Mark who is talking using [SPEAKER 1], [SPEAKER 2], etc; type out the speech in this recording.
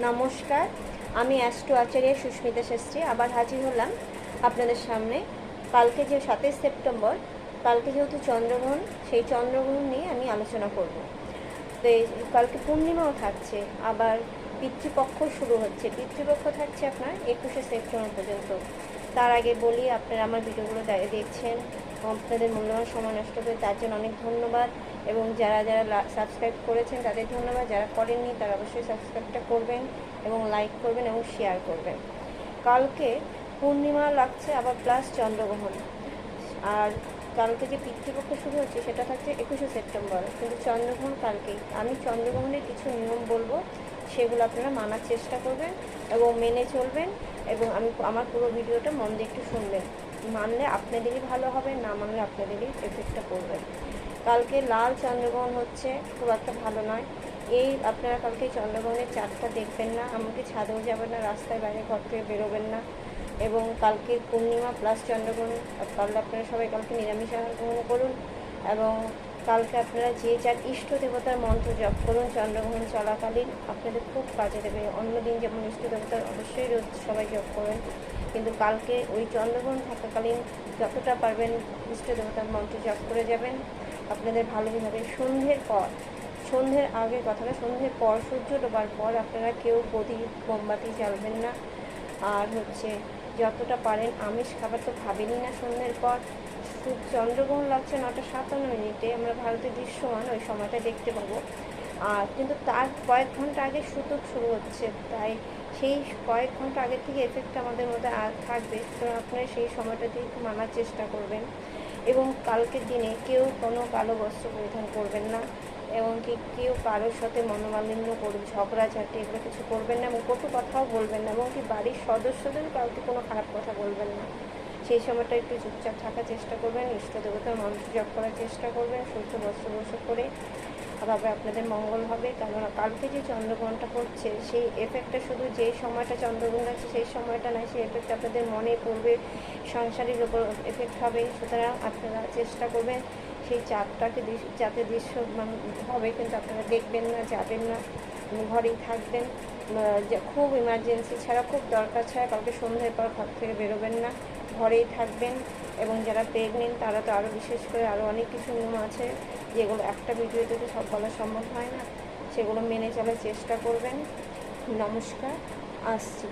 [SPEAKER 1] নমস্কার, আমি অ্যাস্ট্রো আচার্য সুস্মিতা শাস্ত্রী আবার হাজির হলাম আপনাদের সামনে। কালকে যে 27 সেপ্টেম্বর, কালকে যেহেতু চন্দ্রগ্রহণ, সেই চন্দ্রগ্রহণ নিয়ে আমি আলোচনা করব। তো কালকে পূর্ণিমাও থাকছে, আবার পিতৃপক্ষ শুরু হচ্ছে। পিতৃপক্ষ থাকছে আপনার 21শে সেপ্টেম্বর পর্যন্ত। তার আগে বলি, আপনারা আমার ভিডিওগুলো দেখছেন, আপনাদের মূল্যবান সময় নষ্ট করে তার জন্য অনেক ধন্যবাদ। এবং যারা যারা সাবস্ক্রাইব করেছেন তাদের ধন্যবাদ, যারা করেননি তারা অবশ্যই সাবস্ক্রাইবটা করবেন এবং লাইক করবেন এবং শেয়ার করবেন। কালকে পূর্ণিমা লাগছে, আবার প্লাস চন্দ্রগ্রহণ। আর কালকে যে পিতৃপক্ষ শুরু হচ্ছে সেটা থাকছে 21শে সেপ্টেম্বর, কিন্তু চন্দ্রগ্রহণ কালকেই। আমি চন্দ্রগ্রহণের কিছু নিয়ম বলবো, সেগুলো আপনারা মানার চেষ্টা করবেন এবং মেনে চলবেন। এবং আমার পুরো ভিডিওটা মন দিয়ে একটু শুনবেন। মানলে আপনাদেরই ভালো হবে, না মানলে আপনাদেরই এফেক্টটা করবেন। কালকে লাল চন্দ্রগ্রহণ হচ্ছে, খুব একটা ভালো নয়। আপনারা কালকে চন্দ্রগ্রহণের চাঁদটা দেখবেন না, এমনকি ছাদেও যাবেন না, রাস্তায় বাইরে ঘর থেকে বেরোবেন না। এবং কালকে পূর্ণিমা প্লাস চন্দ্রগ্রহণ, পারলে আপনারা সবাই কালকে নিরামিষ আহার গ্রহণ করুন। এবং কালকে আপনারা যে যার ইষ্ট দেবতার মন্ত্র জপ করুন চন্দ্রগ্রহণ চলাকালীন, আপনাদের খুব কাজে দেবে। অন্যদিন যেমন ইষ্ট দেবতার অবশ্যই রোজ সবাই জপ করেন, কিন্তু কালকে ওই চন্দ্রগ্রহণ থাকাকালীন যতটা পারবেন ইষ্ট দেবতার মন্ত্র জপ করে যাবেন, আপনাদের ভালোই হবে। সন্ধ্যের আগে কথাটা, সন্ধ্যের পর, সূর্য ডোবার পর আপনারা কেউ প্রদীপ মোমবাতি জ্বালবেন না। আর যতটা পারেন আমিষ খাবার তো খাবেনই না সন্ধ্যের পর। চন্দ্রগ্রহণ লাগছে 9:57, আমরা ভারতের দৃশ্যমান ওই সময়টা দেখতে পাবো। আর কিন্তু তার কয়েক ঘন্টা আগে সূতক শুরু হচ্ছে, তাই সেই কয়েক ঘন্টা আগের থেকে এফেক্ট আমাদের মধ্যে থাকবে। তো আপনারা সেই সময়টা দিয়ে একটু মানার চেষ্টা করবেন। এবং কালকের দিনে কেউ কোনো কালো বস্ত্র পরিধান করবেন না, এমনকি কেউ কারোর সাথে মনোমালিন্য করবে, ঝগড়াঝাটি এগুলো কিছু করবেন না, এবং কটু কথাও বলবেন না, এমনকি বাড়ির সদস্যদের কাউকে কোনো খারাপ কথা বলবেন না। সেই সময়টা একটু চুপচাপ থাকার চেষ্টা করবেন, ইষ্ট দেবতার মন্ত্র জপ করার চেষ্টা করবেন, শুদ্ধ বস্ত্র বসে করে, তবে আপনাদের মঙ্গল হবে। কেননা কালকে যে চন্দ্রগ্রহণটা পড়ছে, সেই এফেক্টটা শুধু যেই সময়টা চন্দ্রগ্রহণ আছে সেই সময়টা নয়, সেই এফেক্ট আপনাদের মনে পড়বে, সংসারের উপর এফেক্ট হবে। সুতরাং আপনারা চেষ্টা করবেন সেই চাঁদটাকে যাতে দৃশ্য হবে, কিন্তু আপনারা দেখবেন না, যাবেন না, ঘরেই থাকবেন। খুব ইমার্জেন্সি ছাড়া, খুব দরকার ছাড়া কালকে সন্ধ্যের পর ঘর থেকে বেরোবেন না, ঘরেই থাকবেন। এবং যারা প্রেগনেন্ট তারা তো আরও বিশেষ করে আরও অনেক কিছু নিয়ম আছে, যেগুলো একটা ভিডিওতে তো সব বলা সম্ভব হয় না, সেগুলো মেনে চলার চেষ্টা করবেন। নমস্কার, আসছি।